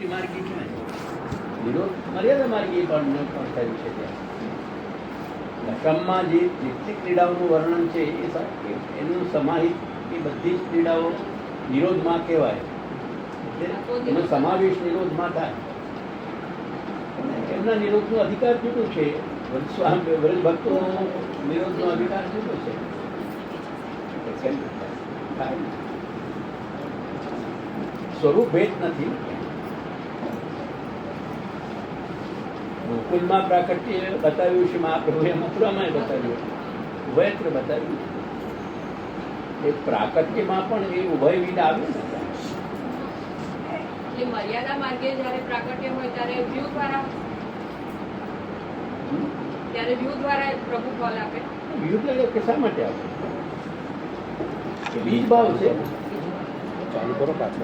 પુષ્ટિ માર્ગી ક્યાં છે? નિરોધ મર્યાદા માર્ગી પણ થયું છે ત્યાં. દશમમાં જે જેટલી ક્રીડાઓનું વર્ણન છે એનું સમાહિત એ બધી જ ક્રીડાઓ નિરોધમાં કહેવાય. એનો સમાવેશ નિરોધમાં થાય. એમના નિરોધનો અધિકાર જુદો છે, વ્રજ ભક્તોનો નિરોધનો અધિકાર જુદો છે. સ્વરૂપ ભેદ નથી. ગોકુલમાં પ્રાકટ્ય બતાવ્યું છે મહાપ્રભુએ, મથુરામાં બતાવ્યું, ઉભયત્ર બતાવ્યું. એ પ્રાકટ્યમાં પણ એ ઉભયવિધ આવ્યું ને. એ મર્યાદા માર્ગે જ્યારે પ્રાકટ્ય હોય ત્યારે વ્યૂ દ્વારા પ્રભુ ફળ આપે. વ્યૂ એટલે શા માટે આપે? બીજ ભાવ છે.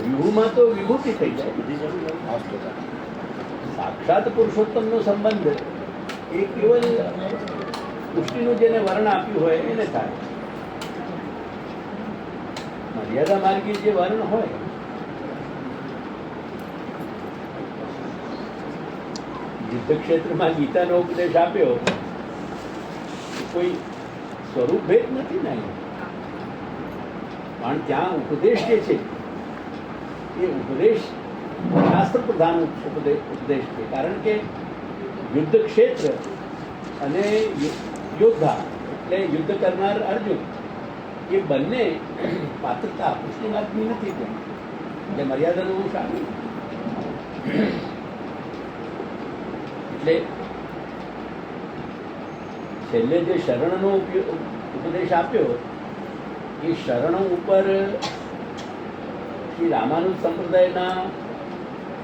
વ્યૂહમાં તો વિભૂતિ થઈ જાય. સાક્ષાત પુરુષોત્તમનો સંબંધ એ કેવલ પુષ્ટિનું જેને વર્ણ આપ્યું હોય એને થાય. મર્યાદા માર્ગી જે વર્ણ હોય યુદ્ધ ક્ષેત્રમાં ગીતાનો ઉપદેશ આપ્યો, કોઈ સ્વરૂપ ભેદ નથી ને. પણ ત્યાં ઉપદેશ જે છે એ ઉપદેશ શાસ્ત્ર પ્રધાન ઉપદેશ છે. કારણ કે યુદ્ધ ક્ષેત્ર અને યોદ્ધા એટલે યુદ્ધ કરનાર અર્જુન એ બંને પાત્રતા પુષ્ટિ માર્ગની નથી. એટલે મર્યાદાનું શામિલ. એટલે છેલ્લે જે શરણનો ઉપદેશ આપ્યો એ શરણ ઉપર શ્રી રામાનુજ સંપ્રદાયના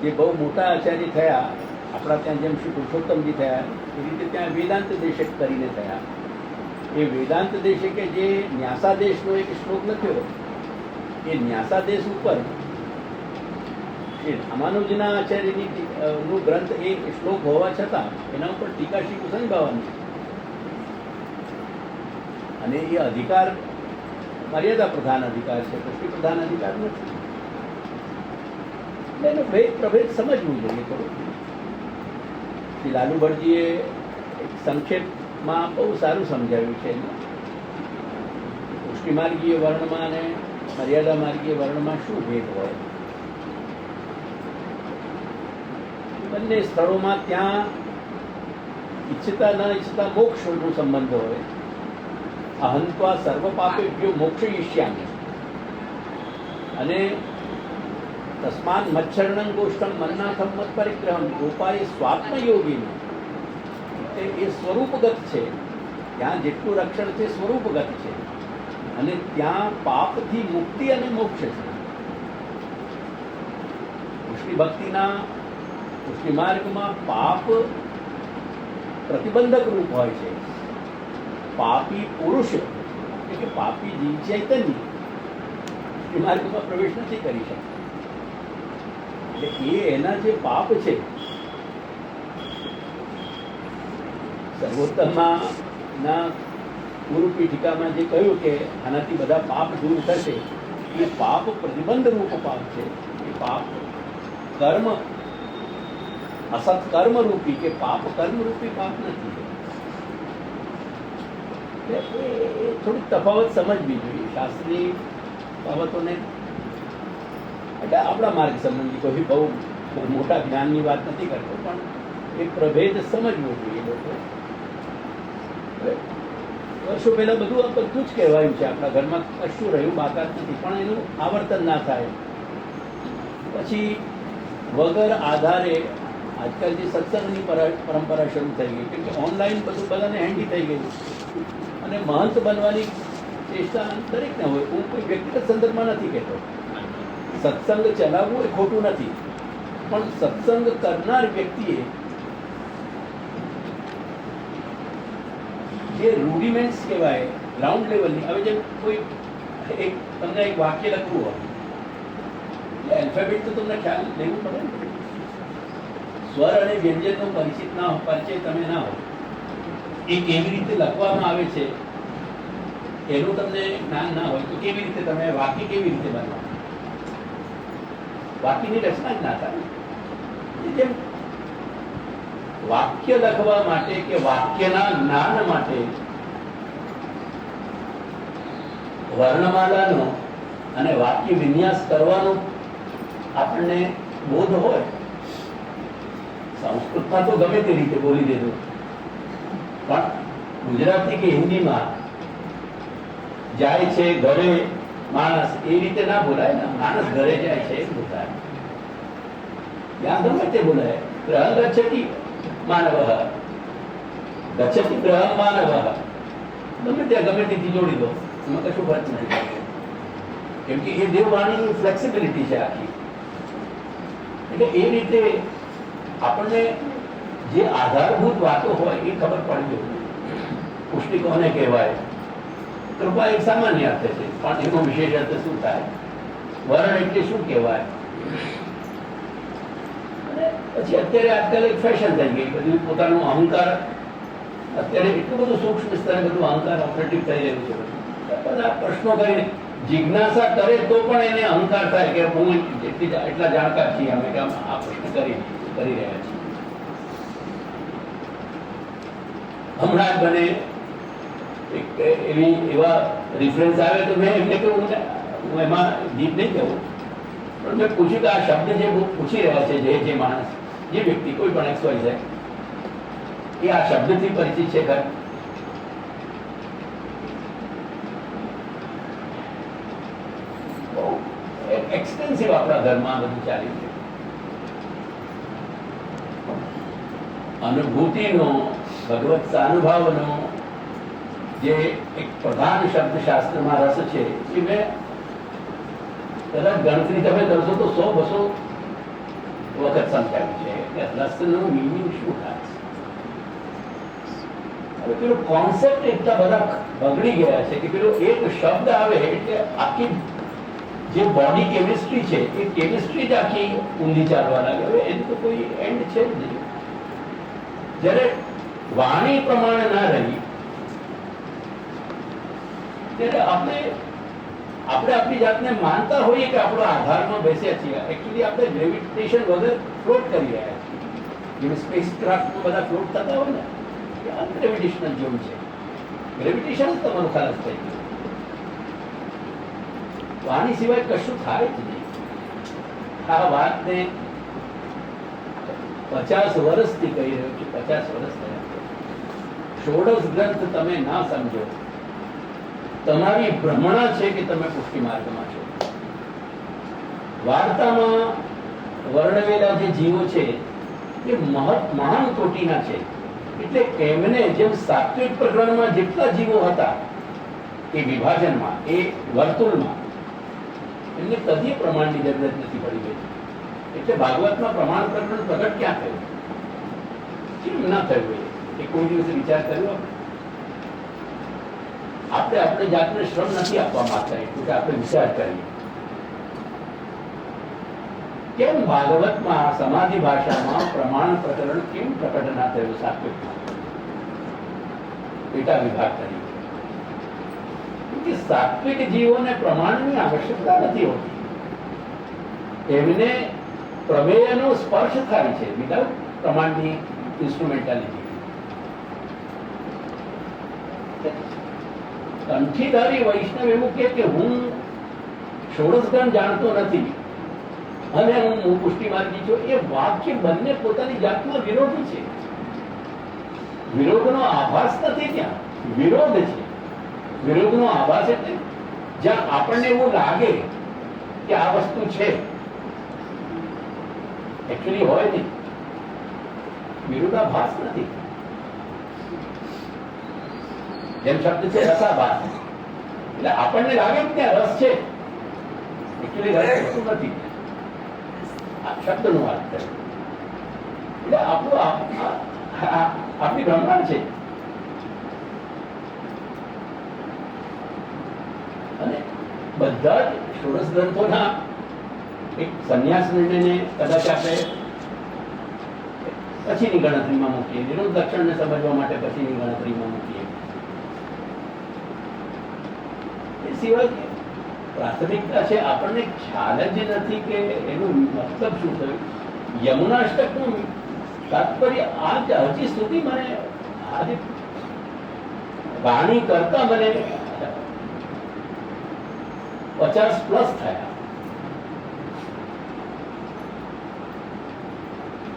જે બહુ મોટા આચાર્ય થયા, આપણા ત્યાં જેમ શ્રી પુરુષોત્તમજી થયા એ રીતે ત્યાં વેદાંત દેશક કરીને થયા. એ વેદાંત દેશકે જે ન્યાસાદેશનો એક શ્લોક લખ્યો, એ ન્યાસાદેશ ઉપર એ રામાનુજના આચાર્યની નું ગ્રંથ એ શ્લોક હોવા છતાં એના ઉપર ટીકા શ્રી કુસંગ બાવાની. અને એ અધિકાર મર્યાદા પ્રધાન અધિકાર છે, પુષ્ટિ પ્રધાન અધિકાર નથી. એટલે એનો ભેદ પ્રભેદ સમજવું જોઈએ થોડું. શ્રી લાલુ ભટજીએ એક સંક્ષેપમાં બહુ સારું સમજાવ્યું છે. પુષ્ટિ માર્ગીય વર્ણમાં અને મર્યાદા માર્ગીય વર્ણમાં શું ભેદ હોય. બંને સ્થળોમાં ત્યાં ઈચ્છતા ન ઈચ્છતા મોક્ષનો સંબંધ હોય. અહંત્વા સર્વ પાપેભ્યો મોક્ષયિષ્યામિ અને તસ્માન મચ્છરણં ગોષ્ઠમ મન્નાથમ મત પરિગ્રહમ ગોપાય સ્વાત્મયોગીનો. એટલે એ સ્વરૂપગત છે. ત્યાં જેટલું રક્ષણ છે સ્વરૂપગત છે. અને ત્યાં પાપથી મુક્તિ અને મોક્ષ છે. પુષ્ટિ ભક્તિના પુષ્ટિ માર્ગમાં પાપ પ્રતિબંધક રૂપ હોય છે. પાપી પુરુષ એટલે કે પાપી જીવ ચૈતન્ય એ માર્ગમાં પ્રવેશ નથી કરી શકતા. એટલે એ એના જે પાપ છે, સર્વોત્તમમાં ના ગુરુ પીઠિકામાં જે કહ્યું કે આનાથી બધા પાપ દૂર થશે, એ પાપ પ્રતિબંધ રૂપ પાપ છે. એ પાપ કર્મ અસત કર્મ રૂપી કે પાપ કર્મ રૂપી પાપ નથી. થોડીક તફાવત સમજવી જોઈએ શાસ્ત્રીય બાબતોને. એટલે આપણા માર્ગ સંબંધી કોઈ બહુ મોટા જ્ઞાનની વાત નથી કરતો, પણ એ પ્રભેદ સમજવો જોઈએ લોકો. વર્ષો પહેલા બધું જ કહેવાયું છે. આપણા ઘરમાં કશું રહ્યું બાકાત નથી, પણ એનું આવર્તન ના થાય. પછી વગર આધારે આજકાલ જે સત્સંગની પરંપરા શરૂ થઈ ગઈ, કેમ કે ઓનલાઈન બધું બધાને હેન્ડી થઈ ગયું અને મહંત બનવાની ચેષ્ટા દરેકને હોય. હું કોઈ વ્યક્તિગત સંદર્ભમાં નથી કહેતો. સત્સંગ ચલાવવું એ ખોટું નથી, પણ સત્સંગ કરનાર વ્યક્તિએ જે રૂડિમેન્ટ્સ કહેવાય ગ્રાઉન્ડ લેવલની, હવે જેમ કોઈ તમને એક વાક્ય લખવું હોય એટલે એલ્ફાબેટ તો તમને ખ્યાલ લેવું પડે ને. સ્વર અને વ્યંજનનો પરિચય તમે ના હોય, એ કેવી રીતે લખવામાં આવે છે એનું તમને જ્ઞાન ના હોય તો કેવી રીતે તમે વાક્ય કેવી રીતે બનાવો? વાક્યની રચના જ ના થાય. જેમ વાક્ય લખવા માટે કે વાક્યના જ્ઞાન માટે વર્ણમાલાનો અને વાક્ય વિન્યાસ કરવાનો આપણને બોધ હોય, સંસ્કૃતમાં તો ગમે તે રીતે બોલી દેતું, પણ ગુજરાતી કે હિન્દીમાં જાય છે ઘરે માણસ એ રીતે ના બોલાય ને. માણસ ઘરે જાય છે એ બોલાય, ત્યાં ગમે તે બોલાય. ગ્રહ ગચ્છતિ માનવ, ગચ્છતિ ગ્રહ માનવ, ગમે ત્યાં ગમે તેથી જોડી દો, એમાં કશું ફરક નથી પડતો. કેમ કે એ દેવવાણીની ફ્લેક્સિબિલિટી છે આખી. એટલે એ રીતે આપણને જે આધારભૂત વાતો હોય એ ખબર પડી જવું. પુષ્ટિ કોને કહેવાય? કૃપા એક સામાન્ય અર્થ છે, પણ એનો વિશેષ અર્થ શું થાય? વરણ એટલે શું કહેવાય? અને પછી અત્યારે આજકાલ એક ફેશન થઈ ગઈ, બધું પોતાનું અહંકાર, અત્યારે એટલું બધું સૂક્ષ્મ સ્તરે બધું અહંકાર ઓપરેટિવ થઈ રહ્યું છે. બધા પ્રશ્નો કરીને જિજ્ઞાસા કરે તો પણ એને અહંકાર થાય કે હું એટલા જાણકાર છીએ અમે કે આ પ્રશ્ન કરી રહ્યા છીએ. હમણાં જ મને એવા રિફરન્સ આવે તો મેં એમને કહ્યું, હું એમાં દીપ નહીં કહું, પણ મેં પૂછ્યું કે આ શબ્દ જે પૂછી રહ્યા છે જે માણસ, જે વ્યક્તિ કોઈ પણ XY છે, એ આ શબ્દથી પરિચિત છે ખરા? એક્સટેન્સિવ આપણા ધર્મમાં બધું ચાલ્યું છે. અનુભૂતિનો, ભગવત સાનુભાવનો જે એક પ્રધાન શબ્દશાસ્ત્રમાં રસ છે, એ મેં કદાચ ગણતરી તમે કરશો તો 100-200 વખત સમજાવ્યું છે કે રસનું મિનિંગ શું થાય છે. હવે પેલો કોન્સેપ્ટ એટલા બધા બગડી ગયા છે કે પેલો એક શબ્દ આવે એટલે આખી જે બોડી કેમિસ્ટ્રી છે એ કેમિસ્ટ્રી જ આખી ઊંધી ચાલવા લાગે. હવે એનું તો કોઈ એન્ડ છે જ નહીં. જ્યારે વાણી પ્રમાણે ના રહી ત્યારે આપણે આપણી જાતને માનતા હોઈએ કે આપણો આધારમાં બેસ્યા છીએ. એકચ્યુઅલી આપણે ગ્રેવિટેશન વગર ફ્લોટ કરી રહ્યા છીએ. જેમ સ્પેસ ક્રાફ્ટમાં બધા ફ્લોટ થતા હોય ને, એ અનગ્રેવિટેશનલ ઝોન છે. ગ્રેવિટેશન જ તમારું ખાસ થઈ ગયું. વાણી સિવાય કશું થાય જ નહીં. આ વાતને 50 વર્ષથી કહી રહ્યો છું. 50 વર્ષ થયા. ષોડશ ગ્રંથ તમે ના સમજો, તમારી ભ્રમણા છે કે તમે પુષ્ટિ માર્ગમાં છો. વાર્તામાં વર્ણવેલા જે જીવો છે એ મહાન કોટીના છે. એટલે એમને જેમ સાત્વિક પ્રકરણમાં જેટલા જીવો હતા એ વિભાજનમાં, એ વર્તુળમાં, એમને કદી પ્રમાણની જરૂરત નથી પડી ગઈ. એટલે ભાગવતમાં પ્રમાણ પ્રકરણ પ્રગટ ક્યાં થયું? કેમ ના થયું? એ કોઈ દિવસે વિચાર કર્યો? આપણે આપણે જાતને શ્રમ નથી આપવા માંગતા, એટલું કે આપણે વિચાર કરીએ કેમ ભાગવતમાં સમાધિ ભાષામાં પ્રમાણ પ્રકરણ કેમ પ્રકટ ના થયું? સાત્વિકમાં પેટા વિભાગ તરીકે. સાત્વિક જીવોને પ્રમાણની આવશ્યકતા નથી હોતી. એમને પ્રમેયનો સ્પર્શ થાય છે વિધાઉટ પ્રમાણની ઇન્સ્ટ્રુમેન્ટાલિટી. કંઠીધારી વૈષ્ણવ એવું કે હું ષોડશગણ જાણતો નથી અને હું પુષ્ટિ માર્ગી છું, એ વાક્ય બંને પોતાની જાતમાં વિરોધી છે. વિરોધનો આભાસ નથી, ત્યાં વિરોધ છે. વિરોધનો આભાસ એટલે જ્યાં આપણને એવું લાગે કે આ વસ્તુ છે, એકચ્યુઅલી હોય નહીં. વિરોધાભાસ નથી. જેમ શબ્દ છે રસાભાસ, એટલે આપણને લાગે કે ત્યાં રસ છે, એકચ્યુઅલી રસ હોતું નથી. આ શબ્દનો વાત કરે એટલે આપણું આપણી ભ્રમણા છે. અને બધા જ ષોડશ ગ્રંથોના એક સંન્યાસ નિર્ણયને કદાચ આપણે પછીની ગણતરીમાં મૂકીએ, વિરોધ લક્ષણને સમજવા માટે પછીની ગણતરીમાં મૂકીએ. એ સિવાય પ્રાથમિકતા છે આપણને ખ્યાલ જ નથી કે એનું મતલબ શું થયું. યમુનાષ્ટકનું તાત્પર્ય હજી સુધી મને આજે વાણી કરતા મને 50+ થયા.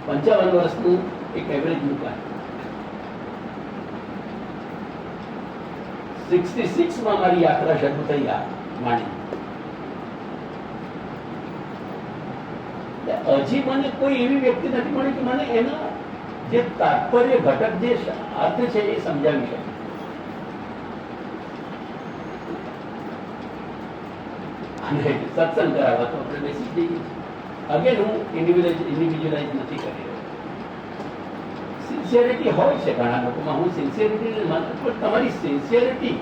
55 વર્ષનું એક એવરેજ મુકાય. 66 માં મારી યાત્રા શરૂ થઈ વાણી. હજી મને કોઈ એવી વ્યક્તિ નથી મળી કે મને એના જે તાત્પર્ય ઘટક જે અર્થ છે એ સમજાવી શકે. અને સત્સંગ કરાવવા તો આપણે બેસી જઈએ. અગેન હું ઇન્ડિવિજ્યુઅલાઇઝ નથી કરી રહ્યો. સિન્સિયરિટી હોય છે ઘણા લોકોમાં, હું સિન્સિયરિટી માનું, પણ તમારી સિન્સિયરિટી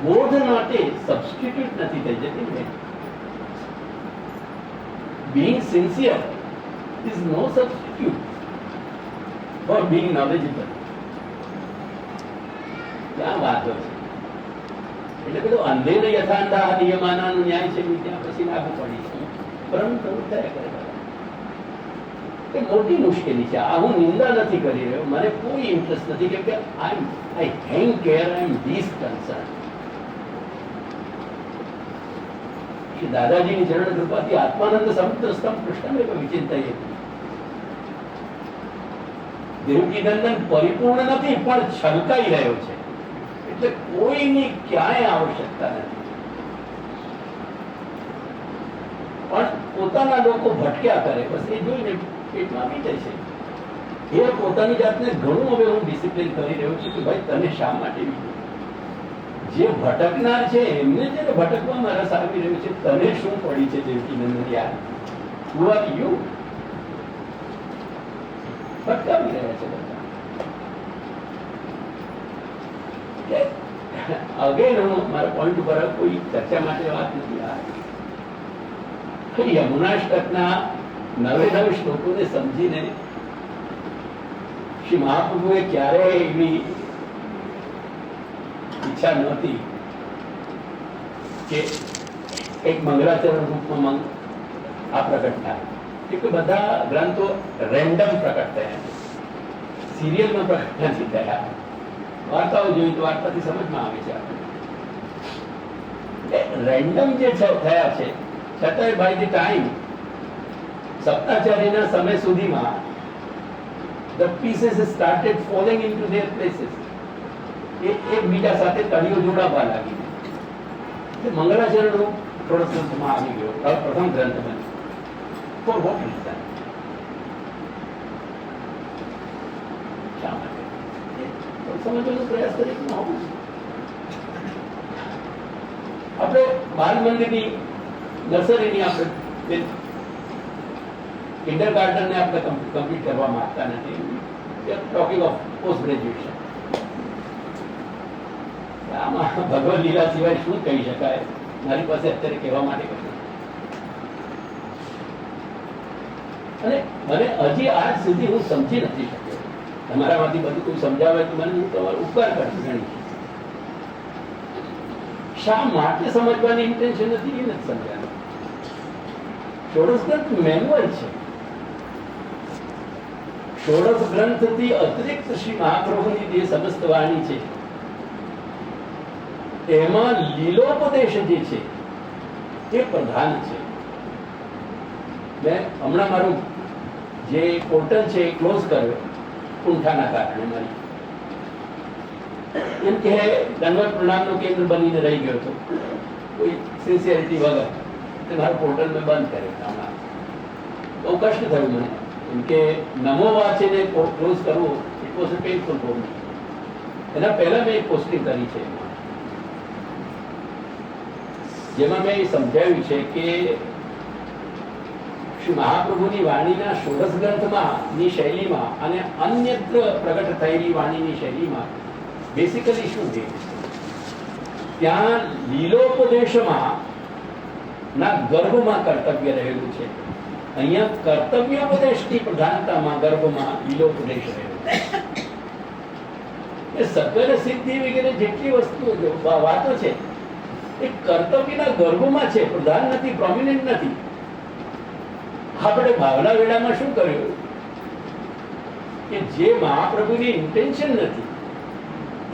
બોધ માટે સબસ્ટિટ્યુટ નથી થઈ જતી ને. Being sincere is no substitute for being knowledgeable. ક્યાં વાતો છે? એટલે પેલો અંધેર યથાંધા નિયમાનાનો ન્યાય છે ત્યાં પછી લાગુ પડી છે. પરંતુ થયા કરે એ મોટી મુશ્કેલી છે. આ હું નિંદા નથી કરી રહ્યો, મને કોઈ ઇન્ટરેસ્ટ નથી, કેમ કે આઈ હેંગ કેર, આઈ એમ લીસ્ટ કન્સર્ન. દાદાજીની ચરણ કૃપાથી આત્માનંદ સમુદ્ર સ્તંભ કૃષ્ણને વિચિંતાઈ હતી. દેવકી નંદન પરિપૂર્ણ નથી પણ છલકાઈ રહ્યો છે, એટલે કોઈની ક્યાંય આવશ્યકતા નથી. પણ પોતાના લોકો ભટક્યા કરે, બસ એ જોઈને પેટમાં આવી જાય છે. એ પોતાની જાતને ઘણું હવે હું ડિસિપ્લિન કરી રહ્યો છું કે ભાઈ તને શા માટે જે ભટકનાર છે એમને જે ભટકવામાં રસ આવી રહ્યો છે, તને શું પડી છે દેવકી નંદન યાર? Who are you? ભટકાવી રહ્યા છે બધા. અગેન હું મારા પોઈન્ટ ઉપર કોઈ ચર્ચા માટે વાત નથી આવી. યમુનાષ્ટકના 99 શ્લોકોને સમજીને શ્રી મહાપ્રભુએ ક્યારેય એવી ઈચ્છા નહોતી કે એક મંગળાચરણ રૂપમાં આ પ્રગટ થાય. કે બધા ગ્રંથો રેન્ડમ પ્રગટ થયા, સિરિયલમાં પ્રગટ નથી થયા. વાર્તાઓ જોઈ તો વાર્તાથી સમજમાં આવે છે આપણે રેન્ડમ જે થયા છે, છતાંય બાય ધી ટાઈમ સપ્તાચાર્યના સમય સુધીમાં the pieces started falling into their places. એકબીજા સાથે તળીઓ જોડાવા લાગી. મંગળાચરણ રૂપ થોડો ગ્રંથમાં આવી ગયો, પ્રથમ ગ્રંથ બન્યો. For what reason? શા માટે? સમજવાનો પ્રયાસ કરી હોવું. આપણે બાલ મંદિરની નર્સરીની આપણે કિન્ડરગાર્ટનને આપણે કમ્પ્લીટ કરવા માંગતા નથી. Talking of post graduation. આમાં ભગવદ લીલા સિવાય શું કહી શકાય? મારી પાસે અત્યારે કહેવા માટે કશું. અને મને હજી આજ સુધી હું સમજી નથી શક્યો. તમારામાંથી બધું કોઈ સમજાવે તો મને હું તમારો ઉપકાર કરીશ ગણીશ. શા માટે સમજવાની ઇન્ટેન્શન નથી એ નથી સમજાયું. ષોડશ ગ્રંથ મેન્યુઅલ છે. ષોડશ ગ્રંથથી અતિરિક્ત શ્રી મહાપ્રભુની જે સમસ્ત વાણી છે એમાં લીલોપદેશ જે છે એ પ્રધાન છે. મેં હમણાં મારું જે પોર્ટલ છે એ ક્લોઝ કર્યો કુંઠાના કારણે. મારી એમ કે દંડવત પ્રણામનું કેન્દ્ર બનીને રહી ગયો હતો કોઈ સિન્સિયરિટી વગર. મારું પોર્ટલ મેં બંધ કર્યો હમણાં. બહુ કષ્ટ થયું મને, કેમ કે નમો વાંચીને ક્લોઝ કરવો it was a painful for me. એના પહેલા મેં એક પોસ્ટિંગ કરી છે જેમાં મેં સમજાવ્યું છે કે શ્રી મહાપ્રભુની વાણીના ષોડશ ગ્રંથમાં ની શૈલીમાં અને અન્યત્ર પ્રગટ થયેલી વાણીની શૈલીમાં બેસિકલી શું છે? ત્યાં લીલોપદેશમાં ના ગર્ભમાં કર્તવ્ય રહેલું છે. અહીંયા કર્તવ્યોપદેશની પ્રધાનતામાં ગર્ભમાં લીલોપદેશ રહેલો. એ સકલ સિદ્ધિ વગેરે જેટલી વસ્તુઓ વાતો છે એ કર્તવ્યના ગર્ભમાં છે, પ્રધાન નથી, પ્રોમિનન્ટ નથી. આપણે ભાવના વેળામાં શું કર્યું કે જે મહાપ્રભુની ઇન્ટેન્શન નથી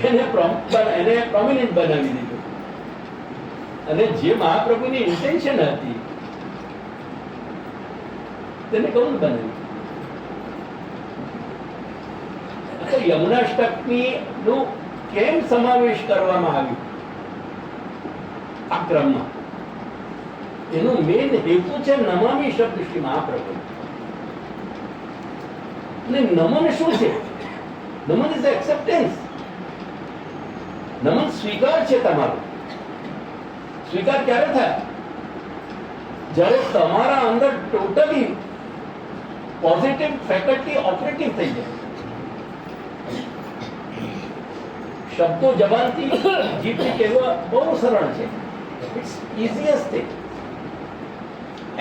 એને પ્રોમિનન્ટ બનાવી દીધું, અને જે મહાપ્રભુની ઇન્ટેન્શન હતી તેને ગૌણ બનાવ્યું. તો યમુનાષ્ટમી નું કેમ સમાવેશ કરવામાં આવ્યું આ ક્રમમાં? એનું મેઇન હેતુ છે નમામી શબ્દ શ્રી મહાપ્રભુ. અને નમન શું છે? નમન ઇઝ એક્સેપ્ટન્સ. નમન સ્વીકાર છે તમારો. સ્વીકાર ક્યારે થાય? જ્યારે તમારા અંદર ટોટલી પોઝિટિવ ફેકલ્ટી ઓપરેટિવ થઈ જાય. શબ્દો જબાનથી જીભથી કહેવા બહુ સરળ છે. It's easiest thing.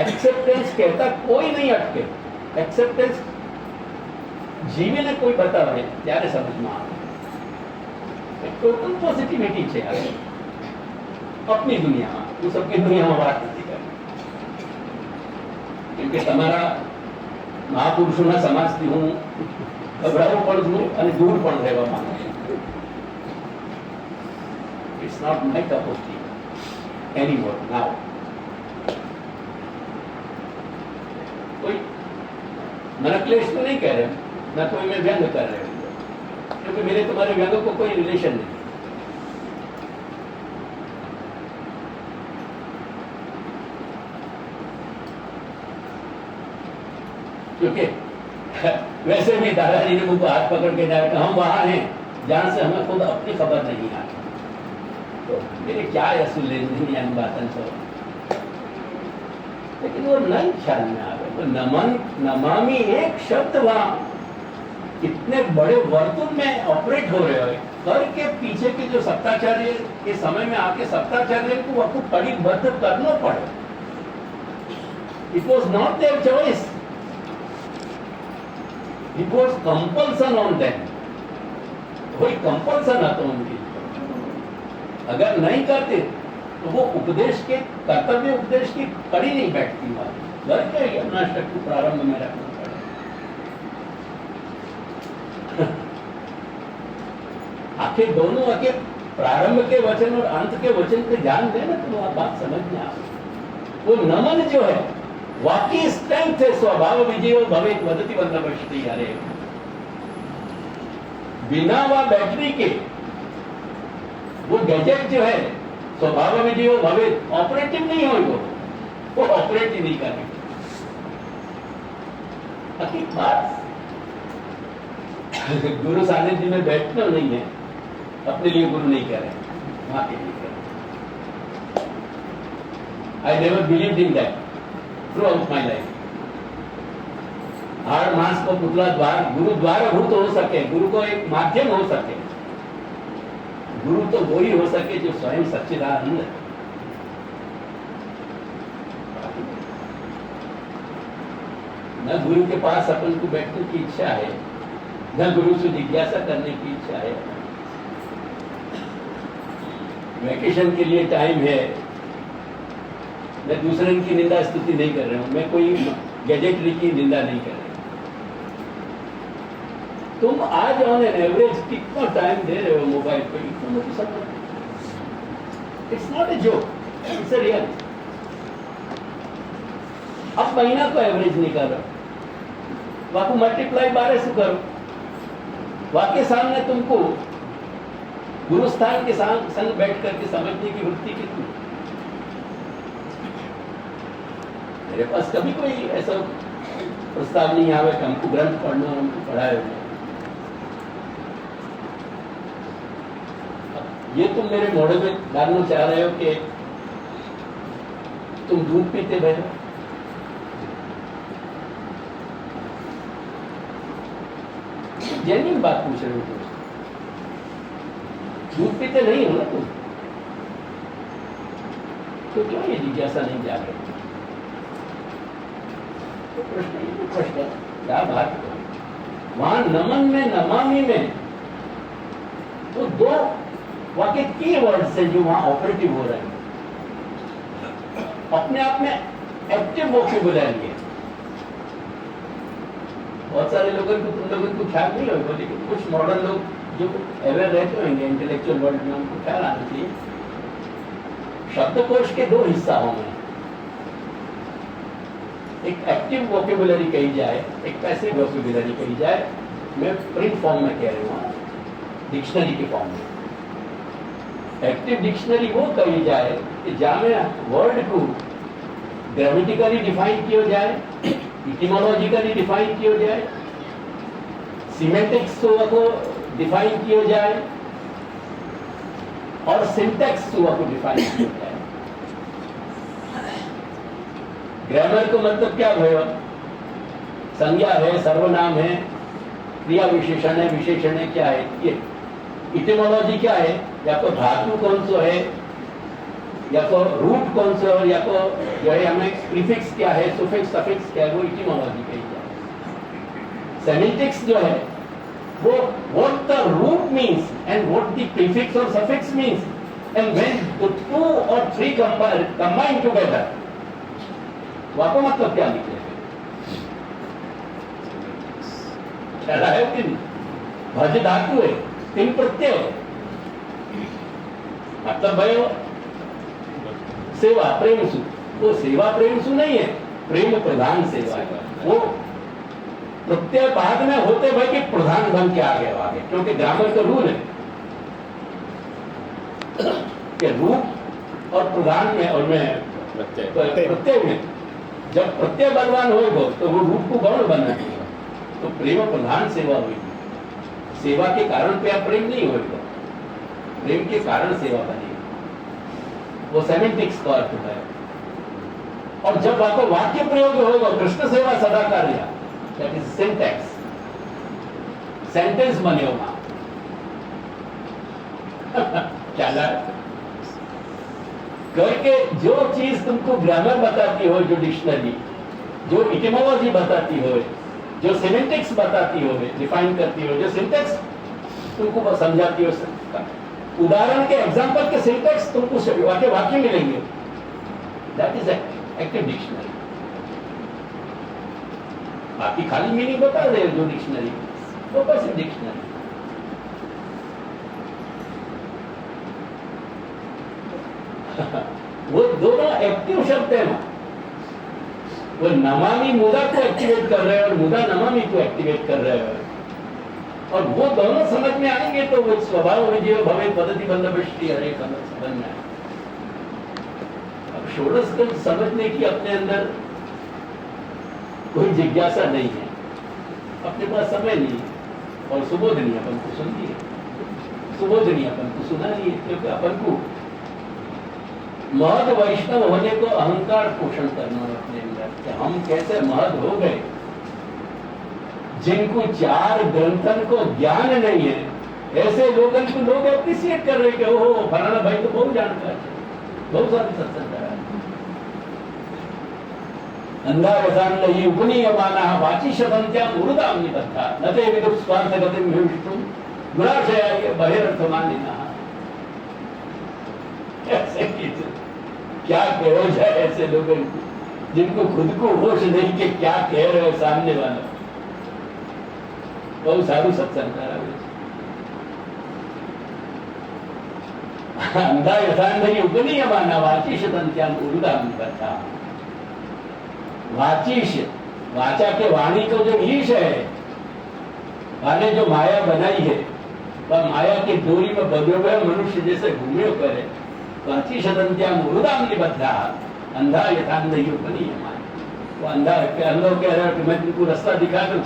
એક્સેપ્ટન્સ કહેતા કોઈ નહીં અટકે. એક્સેપ્ટન્સ જીવીને કોઈ બતાવે ત્યારે સમજમાં આવે. टोटल पॉजिटिविटी છે આ अपनी दुनियाમાં. હું સબકી દુનિયામાં વાત નથી કરતો, કેમ કે તમારા મહાપુરુષોના સમાજથી હું ગભરાવું પણ છું અને દૂર પણ રહેવા માંગુ છું. It's not my cup of tea anymore now. कोई मैंने क्लेश तो नहीं कह रहे, ना कोई मैं व्यंग कर रहे हूँ, क्योंकि मेरे तुम्हारे व्यंग को कोई रिलेशन नहीं. क्योंकि वैसे भी दादाजी ने मुझको हाथ पकड़ के जाए कि हम वहां हैं जहां से हमें खुद अपनी खबर नहीं आती, तो मेरे क्या असूल नहीं बात है. लेकिन वो नहीं ख्याल में आ रहा. तो नमन नमामि एक शब्द वहां इतने बड़े वर्तुल में ऑपरेट हो रहे हो करके पीछे के जो सत्ताचार्य के समय में आके सत्ताचार्य को आपको कड़ीबद्ध करना पड़े. It was not their choice, it was compulsion on them. कोई कंपल्सन आता उनकी. अगर नहीं करते तो वो उपदेश के कर्तव्य उपदेश की कड़ी नहीं बैठती. घर के यमुनाष्टक को प्रारंभ में रखना पड़े. आखिर दोनों आके प्रारंभ के वचन और अंत के वचन पे ध्यान देना तो आप बात समझ में आ. वो नमन जो है वाकई स्ट्रेंथ है. स्वभाव विजयो भवेत वदति वल्लभ श्री हरे. बिना वह बैटरी के वो गैजेट जो है स्वभाव विजयो भवेत ऑपरेटिव नहीं हो, वो ऑपरेट ही नहीं करेंगे. बात गुरु सानिध्य में बैठना नहीं है, अपने लिए गुरु नहीं कह रहे, वहां के लिए कह रहे. I never believed in that through out my life. हाड़ मांस को पुतला द्वार गुरु द्वारभूत हो सके, गुरु को एक माध्यम हो सके. गुरु तो वही हो सके जो स्वयं सच्चिदानंद है. न गुरु के पास अपन को बैठने की इच्छा है, न गुरु से जिज्ञासा करने की इच्छा है. वैकेशन के लिए टाइम है. मैं दूसरे की निंदा स्तुति नहीं कर रहा हूं, मैं कोई गैजेटरी की निंदा नहीं कर रहा. तुम आज ऑन एन एवरेज कितना टाइम दे रहे हो मोबाइल पे, इतना मुझे सब. It's not a joke, it's a real. अब महीना को एवरेज नहीं कर रहा, वाको मल्टीप्लाई 12 से करो. वाके सामने तुमको गुरुस्थान के संग बैठ करके समझने की वृत्ति कितनी. मेरे पास कभी कोई ऐसा प्रस्ताव नहीं आवे कि हमको ग्रंथ पढ़ना, हमको पढ़ाए. ये तुम मेरे मोड़े में डालना चाह रहे हो कि तुम दूध पीते बैठो. जेन्युइन बात पूछ रहे हो तुम. दूध पीते नहीं हो ना तुम, तो क्यों ये जिज्ञासा नहीं जा रही? तो प्रश्न ये प्रश्न क्या बात है. वहां नमन में नमामि में तो दो वाकई की वर्ड्स है जो वहां ऑपरेटिव हो रहे हैं. अपने आप में एक्टिव वोकैबुलरी है. बहुत सारे लोगों को तुम लोगों को ख्याल नहीं होगा, लेकिन कुछ मॉडर्न लोग जो अवेयर रहते होंगे इंटेलेक्चुअल वर्ल्ड में, उनको ख्याल आना चाहिए। शब्दकोश के दो हिस्सा होंगे, एक एक्टिव वोकेबुलरी कही जाए, एक पैसिव वोकेबुलरी कही जाए। मैं प्रिंट फॉर्म में कह रहा हूँ, डिक्शनरी के फॉर्म में। एक्टिव डिक्शनरी वो कही जाए कि जहाँ वर्ड को ग्रामेटिकली डिफाइन किया जाए, इटिमोलॉजिकली डिफाइन किया जाए, सिमेंटिक्स को डिफाइन किया जाए और सिंटैक्स को डिफाइन किया जाए। ग्रामर को मतलब क्या भयो? संज्ञा है, सर्वनाम है, क्रिया विशेषण है, विशेषण है, क्या है ये। इटिमोलॉजी क्या है? या तो धातु कौन सा है, या तो रूट कौन सा है, या तो जो है हमें प्रीफिक्स क्या है, सुफिक्स सफिक्स क्या है, वो इटिमोलॉजी कही जाए। सेमेंटिक्स जो है वो what the root means and what the prefix or suffix means, and when the two or three combine together, वहाँ को मतलब क्या निकलेगा? ख्याल आया कि नहीं? भज धातु है, तीन प्रत्यय मतलब भाई सेवा प्रेमसु, वो सेवा प्रेमसु नहीं है, प्रेम प्रधान सेवा है। वो प्रत्यय बाद में होते भाई कि प्रधान बन के आगे, क्योंकि ग्रामर का रूल है कि रूप और प्रधान में और में प्रत्यय में जब प्रत्यय बलवान होगा तो वो रूप को गौण बना, तो प्रेम प्रधान सेवा होगी। सेवा के कारण पे आप प्रेम नहीं होगा, प्रेम के कारण सेवा बनेगी, वो सेमेंटिक्स का अर्थ है। और जब आपको वाक्य प्रयोग होगा कृष्ण सेवा सदा कार्य, दैट इज सिंटैक्स, सेंटेंस बने होगा। क्या करके जो चीज तुमको ग्रामर बताती हो, जो डिक्शनरी, जो इटिमोलॉजी बताती हो, जो सिमेंटिक्स बताती हो, डिफाइन करती हो, जो सिंटैक्स तुमको समझाती हो, उदाहरण के एग्जांपल के सिंटैक्स तुमको वाक्य मिलेंगे, दैट इज एक्टिव डिक्शनरी। बाकी खाली मीनिंग बता रहे जो डिक्शनरी, वो पैसिव डिक्शनरी। वो दोनों एक्टिव शब्द है ना, वो नमामि मुदा को एक्टिवेट कर रहे हैं और मुदा नमामि को एक्टिवेट कर रहे हैं, और वो दोनों समझ में आएंगे तो वो स्वभाव विजय भवे पद्धति बंदोबस्ती हरे समझ में आए। अब षोडश ग्रंथ समझने की अपने अंदर कोई जिज्ञासा नहीं है, अपने पास समय नहीं है, और सुबोधनी अपन को सुनती है, सुबोधनी अपन को सुना नहीं है, क्योंकि अपन को महद वैष्णव होने को अहंकार पोषण करना है अपने अंदर कि हम कैसे महद हो गए। जिनको चार ग्रंथन को ज्ञान नहीं है, ऐसे लोगों को लोग अप्रिशिएट कर रहे कि ओहो फलाना भाई तो बहुत जानता है, बहुत सारे सत्संग करा है। अंधारसान नहीं उपनीयमाना वाची शब्दंत्या उर्दाम निबद्धा नते विदुप स्वार्थ गतिम विष्णु गुणाशयाय बहिरर्थमानिना। ऐसे क्या कहो जाए ऐसे लोगों को जिनको खुद को होश नहीं कि क्या कह रहे हो सामने वाला। बहुत सारू सत्संग करा अंधा यथान नहीं उपनीयमाना वाची शब्दंत्या उर्दाम निबद्धा। वाचीश, वाचा के वाणी को जो ईश है, माने जो माया बनाई है, वह माया की डोरी में बंधे हुए मनुष्य जैसे घूमे करे। वाची शतंत्या मुरुदाम निबद्धा अंधा यथांधयो बनी है। वो अंधा अंधो कह रहे हो कि मैं तुमको रास्ता दिखा दूं,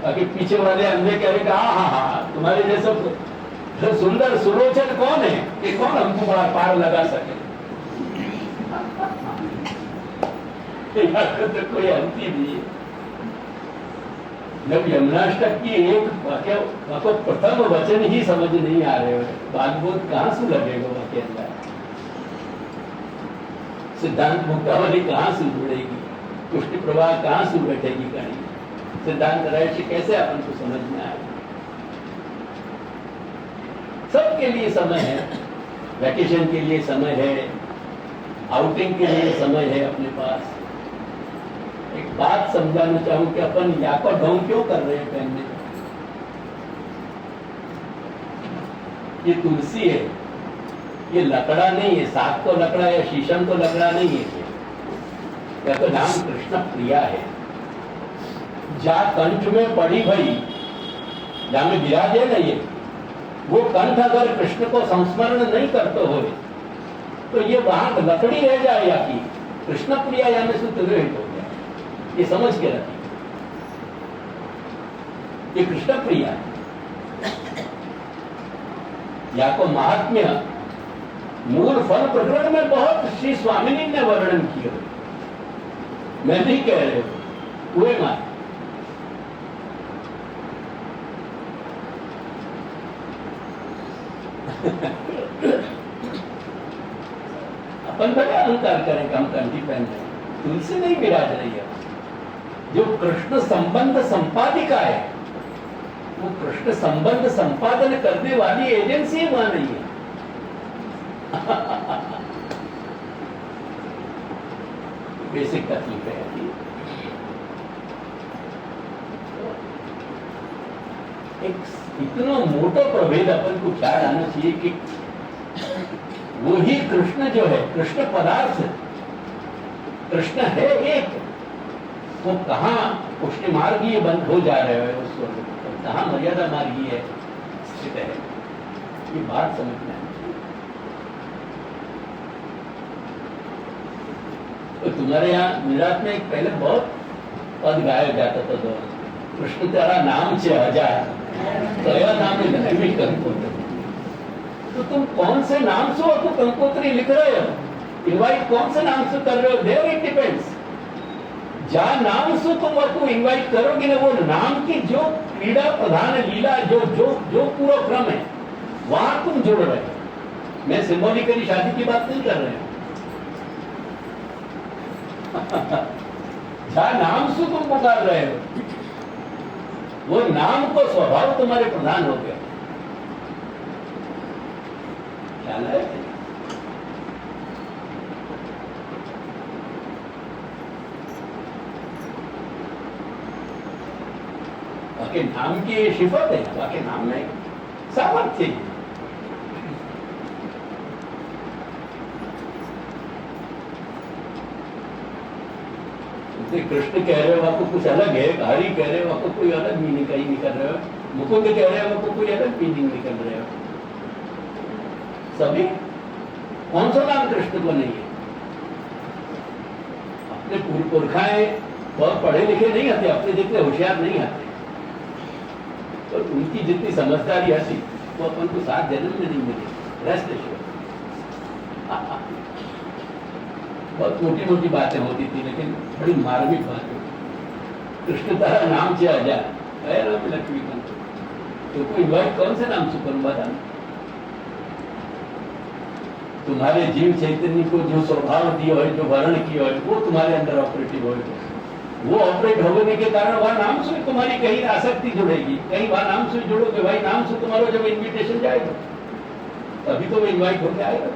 बाकी पीछे वाले अंधे कह रहे कि हाँ तुम्हारे जैसे सुंदर सुलोचन कौन है कि कौन हमको पार लगा सके। तो कोई अंति नहीं है। जब यमुनाष्टक की एक वाक्य प्रथम वचन ही समझ नहीं आ रहे हो, बात बोध कहां से लगेगा वाक्य अंदर, सिद्धांत मुक्तावली कहां से जुड़ेगी, पुष्टि प्रवाह कहां से बैठेगी कहीं, सिद्धांत रहस्य कैसे अपन को समझ में आएगा। सबके लिए समय है, वैकेशन के लिए समय है, आउटिंग के लिए समय है अपने पास, एक बात समझाना चाहूं कि अपन या को ढोंग क्यों कर रहे हैं पहनने? ये तुलसी है, ये लकड़ा नहीं है, साग को लकड़ा या शीशम को लकड़ा नहीं है, या तो नाम कृष्ण प्रिया है। जा कंठ में पड़ी भई, जहां में विराजे ना ये, वो कंठ अगर कृष्ण को संस्मरण नहीं करते हो तो ये वहां लकड़ी रह जाए या की कृष्ण प्रिया या में सूत्र हो गया। ये समझ के रखिए, ये कृष्ण प्रिया है। या को महात्म्य मूल फल प्रकरण में बहुत श्री स्वामिनी ने वर्णन किया, मैं नहीं कह रहे हो, हुए मात अपन बड़ा अहंकार करें कि हम कंठी पहन रहे हैं, तुलसी नहीं विराज रही है। जो कृष्ण संबंध संपादिका है, वो कृष्ण संबंध संपादन करने वाली एजेंसी वहां नहीं है। बेसिक तकलीफ है। एक इतना मोटा प्रभेद अपन को ख्याल आना चाहिए कि वही कृष्ण जो है, कृष्ण पदार्थ, कृष्ण है एक, वो कहाँ पुष्टि मार्गीय बंद हो जा रहे हैं, उसको कहाँ मर्यादा मार्गीय स्थित है, ये बात समझना है। तो तुम्हारे यहाँ गुजरात में एक पहले बहुत पद गाया जाता था, तो कृष्ण तेरा नाम से हजार कया नाम लक्ष्मी कंकोत्री। तो तुम कौन से नाम से और कंकोत्री लिख रहे हो, इनवाइट कौन से नाम से कर रहे हो, देयर इट डिपेंड्स। जहां नाम से तुम उसको इनवाइट करोगे ना, वो नाम की जो क्रीड़ा प्रधान लीला जो जो जो पूरा क्रम है, वहां तुम जुड़ रहे हो। मैं सिंबॉलिकली शादी की बात नहीं कर रहे हूं। जहां नाम से तुम पुकार रहे हो, वो नाम को स्वभाव तुम्हारे प्रधान हो गया। ख्याल है? बाकी नाम की शिफत है, बाकी नाम में सामर्थ्य है। कृष्ण कह रहे हो आपको कुछ अलग है, हरि कह रहे हो आपको कोई अलग मीनिंग कहीं निकल रहे हो, मुकुंद कह रहे हो आपको कोई अलग मीनिंग निकल रहे हो। सभी कौन सा नाम कृष्ण को नहीं है? अपने पूर्व पुरखाएं बहुत पढ़े लिखे नहीं आते, अपने जितने होशियार नहीं आते, तो उनकी जितनी समझदारी आती वो अपन को 7 जन्म में नहीं मिली। Rest assured. बहुत मोटी मोटी बातें होती थी, लेकिन बड़ी मार्मिक बात होती। कृष्ण तारा नाम से आ जाए, लक्ष्मी तो कोई इन्वाइट कौन से नाम से करूं बता? तुम्हारे जीव चैतन्य को जो स्वभाव दिया है, जो वर्ण किया है, वो तुम्हारे अंदर ऑपरेटिव हो, वो ऑपरेट होने के कारण वहां नाम से तुम्हारी कहीं आसक्ति जुड़ेगी, कहीं वहां नाम से जुड़ोगे, भाई नाम से तुम्हारा जब इन्विटेशन जाएगा तभी तो वो इन्वाइट होके आएगा।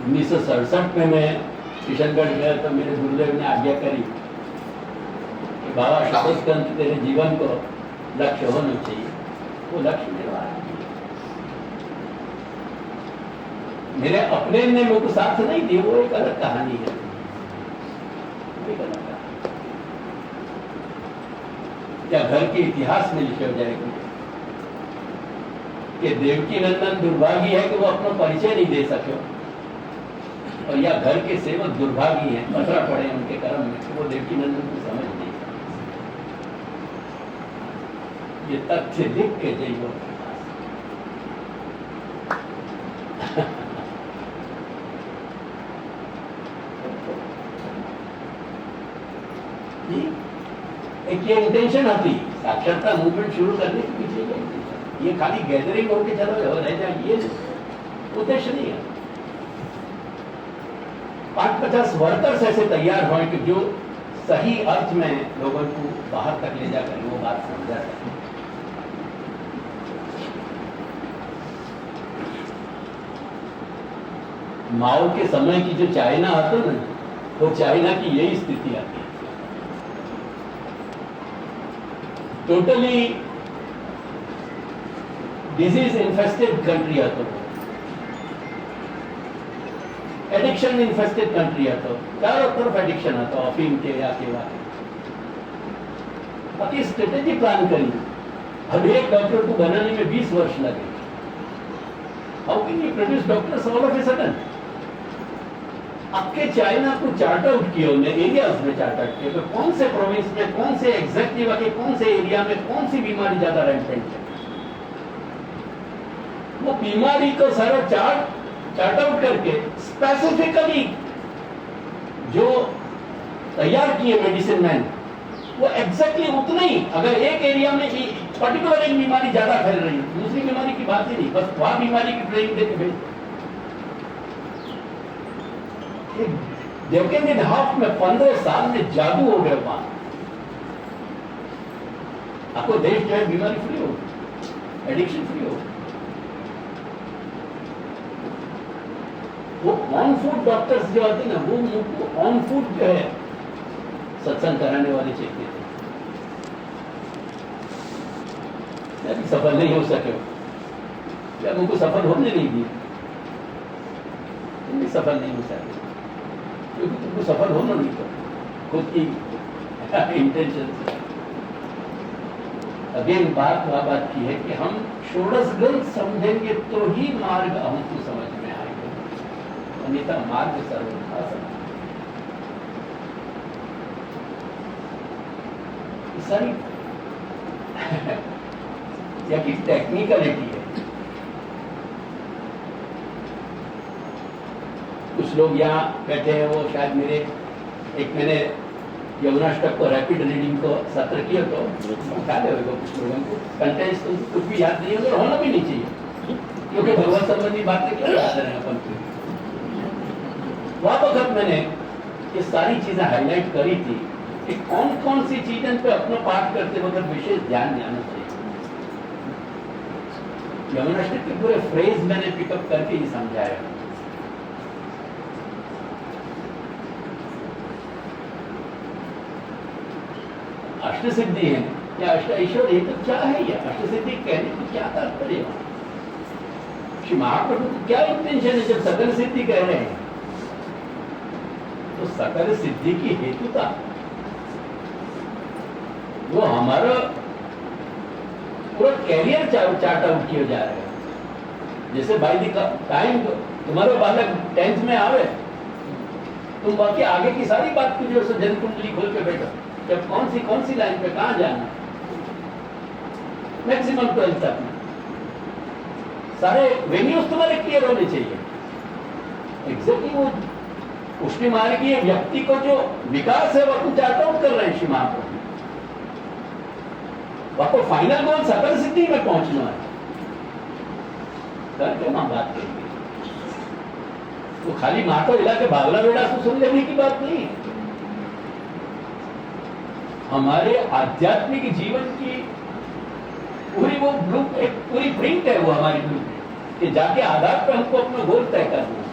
1967 में मैं किशनगढ़ गया तो मेरे गुरुदेव ने आज्ञा करी कि बाबा शाबसगंज तेरे जीवन को लक्ष्य होना चाहिए। वो लक्ष्य मेरा है। मेरे अपने ने मेरे को साथ नहीं दी, वो एक अलग कहानी है। क्या घर के इतिहास में लिखा जाएगा कि देवकी नंदन दुर्भागी है कि वो अपना परिचय नहीं दे सके, और या घर के सेवक दुर्भागी हैं, पथरा पड़े उनके कर्म में कि वो देवकी नंदन को समझ नहीं सकते। ये तथ्य लिख के जाइए एक ये इंटेंशन आती साक्षरता मूवमेंट शुरू करने के पीछे ये खाली गैदरिंग होके चलो रह जाए, ये उद्देश्य नहीं है। 5-50 वर्कर्स ऐसे तैयार हुए कि जो सही अर्थ में लोगों को बाहर तक ले जाकर वो बात समझा सके। माओ के समय की जो चाइना હતો ને वो चाइना की यही स्थिति आती है, टोटली डिजीज इन्फेस्टेड कंट्री હતો, एडिक्शन इन्फेस्टेड कंट्री હતો, चारों तरफ एडिक्शन હતો, अफीम के या केवा बाकी स्ट्रेटेजी प्लान करी। अब एक डॉक्टर को बनाने में 20 वर्ष लगे। How can you produce doctors all of a sudden? आपके चाइना को चार्ट आउट किया उन्होंने, एरियाज में चार्ट आउट किया, तो कौन से प्रोविंस में, कौन से एग्जैक्टिव के कौन से एरिया में कौन सी बीमारी ज्यादा रैम्पेंट है, वो बीमारी को सारा चार्ट आउट करके स्पेसिफिकली जो तैयार किए मेडिसिन मैन, वो एग्जैक्टली उतना ही, अगर एक एरिया में पर्टिकुलर एक बीमारी ज्यादा फैल रही है, दूसरी बीमारी की बात ही नहीं, बस वहां बीमारी की ट्रेनिंग देके भेज। डेकेड एंड हाफ में 15 साल में जादू हो गया वहां। आपको देश जो है बीमारी फ्री हो, एडिक्शन फ्री हो। वो ऑन फूड डॉक्टर्स जो आते ना, वो ऑन फूड जो है सत्संग कराने वाले चाहिए थे। मैं भी सफल नहीं हो सके, क्या मुझको सफल होने नहीं दिए, तुम भी सफल नहीं हो सके, क्योंकि तुमको सफल होना नहीं था खुद की इंटेंशन से। अगेन बात की है कि हम षोडश ग्रंथ समझेंगे तो ही मार्ग हमको समझ में आएगा, अन्यथा मार्ग सर्वथा समझ। सारी या की टेक्निकलिटी है। कुछ लोग यहाँ बैठे हैं, वो शायद मेरे मैंने यमुनाष्टक को रैपिड रीडिंग को सत्र किया, तो बता दे कुछ लोगों को कंटेंट्स तो कुछ भी याद नहीं होगा, होना भी नहीं चाहिए, क्योंकि भगवत संबंधी बातें क्यों याद रहे अपन को। वह वक्त मैंने ये सारी चीजें हाईलाइट करी थी कि कौन कौन सी चीजों पे अपना पाठ करते वक्त विशेष ध्यान देना चाहिए। यमुनाष्टक के पूरे फ्रेज मैंने पिकअप करके ही समझाया। अष्ट सिद्धि है या अष्ट ऐश्वर्य, तो क्या है ये अष्ट सिद्धि कहने को क्या तात्पर्य है? श्री महाप्रभु को क्या इंटेंशन है जब सकल सिद्धि कह रहे हैं? तो सकल सिद्धि की हेतुता वो हमारा पूरा कैरियर चार्ट आउट किया जा रहा है। जैसे बाय द टाइम तुम्हारा बालक 10th में आवे, तुम बाकी आगे की सारी बात की जो जन कुंडली खोल के बैठो, जब कौन सी लाइन पे कहां जाना, मैक्सिमम 12th तक में सारे वेन्यूज तुम्हारे क्लियर होने चाहिए। एग्जैक्टली वो पुष्टि मार्गीय व्यक्ति को जो विकास है वो तुम चार्ट आउट कर रहे हैं श्री महाप्रभु। आपको फाइनल गोल सकल सिद्धि में पहुंचना है, करके हम बात करेंगे। तो खाली मातो हिला के भागला बेड़ा से सुन लेने की बात नहीं है। हमारे आध्यात्मिक जीवन की पूरी वो एक पूरी प्रिंट है, वो हमारी ब्लूप्रिंट कि जाके आधार पर हमको अपना गोल तय करना है।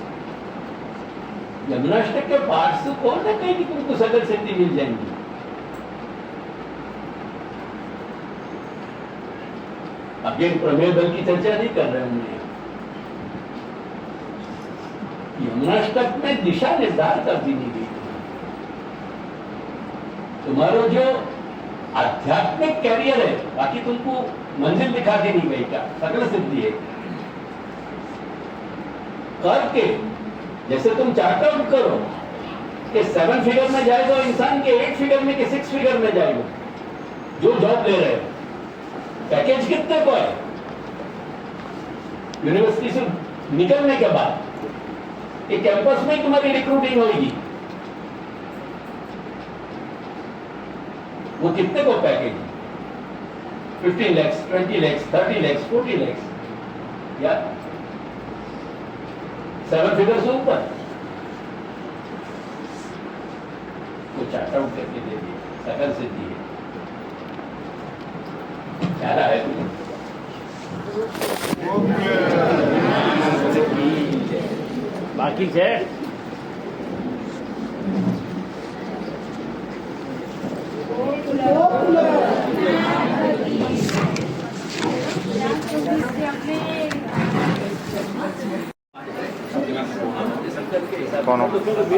यमुनाष्टक के पाठ से कौन ना कहीं कि तुमको सकल सिद्धि मिल जाएंगी। अगेन प्रमेय बल की चर्चा नहीं कर रहे हमने। यमुनाष्टक में दिशा निर्धार कर दी गई। तुम्हारा जो आध्यात्मिक कैरियर है, बाकी तुमको मंजिल दिखा दी नहीं गई, क्या सकल सिद्धि है करके। जैसे तुम चार्ट आउट करो कि 7 फिगर में जाएगा इंसान के 8 फिगर में कि 6 फिगर में जाएगा, जो जॉब ले रहे हो पैकेज कितने को है यूनिवर्सिटी से निकलने के बाद, एक कैंपस में तुम्हारी रिक्रूटिंग होगी, वो कितने को package? 15 lakhs, 20 lakhs, 30 lakhs, 40 lakhs या 7 फिगर से ऊपर। वो चार्ट आउट करके दे दिए, सकल सिद्धि है। प्यारा है तुम्हें। બાકી છે. શંકર કે કોનો? હિસાબ